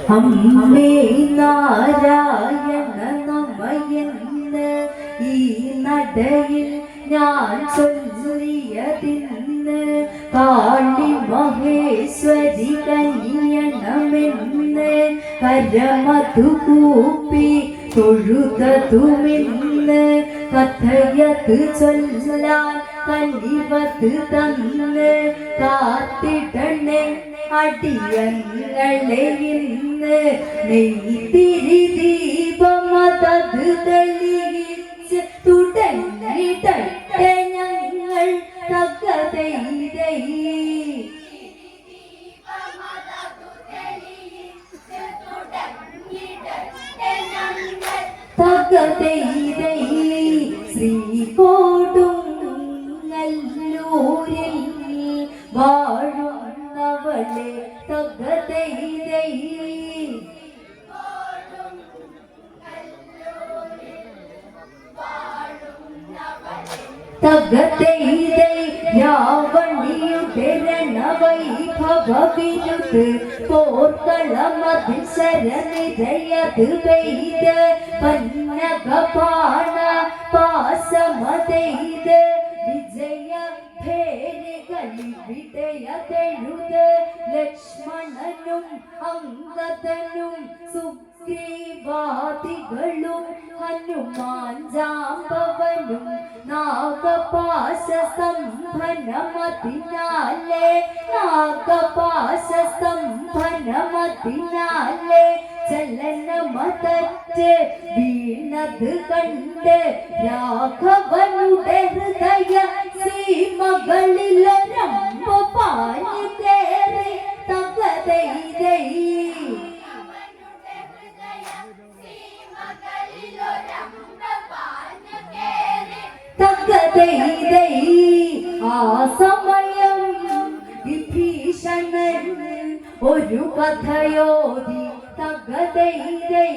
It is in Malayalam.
അമ്മേ നാരായണ നമയെന്ന് ഈ നടയിൽ ഞാൻ ചൊല്ലിയതിന്ന് കാളി മഹേശ്വരി കന്യണമെന്ന് കരമതു കൂപ്പി തൊഴുതതുമെന്ന് കഥയത് ചൊല്ലാൻ കനിവത് തന്ന് കാത്തിടണേ അടിയങ്ങളെ ഇന്ന് നെയ്തിരി ദീപമതത് തെളിയിച്ച് തുടങ്ങിടട്ടെ ഞങ്ങൾ തകതൈതൈ തകതൈതൈ ശ്രീകോടുങ്ങല്ലൂരിൽ വാഴുന്നവളെ തകതൈതൈ തകതൈതൈ രാവണിയുടെ രണവൈഭവവിരുത് പോർക്കളമതിൽ ശരനിരയത് പെയ്ത് പന്നകപാണ പാസമതെയ്ത് വിജയ ഭേരികളിവിടയതെഴുത് ലക്ഷ്മണനും അംഗദനും സുഗ്രീവാദികളും ഹനുമാൻ ജാമ്പവനും നാഗപാശ സ്തംഭനമതിനാലെ നാഗപാശ സ്തംഭനമതിനാലെ ചലനമതറ്റ് വീണത് കണ്ട് രാഘവനുടെ ഹൃദയ സീമകളിലൊരമ്പ് പാഞ്ഞു കേറി തകതൈതൈ തകതൈതൈ ആ സമയം വിഭീഷണൻ ഒരു കഥയോതി തകതൈതൈ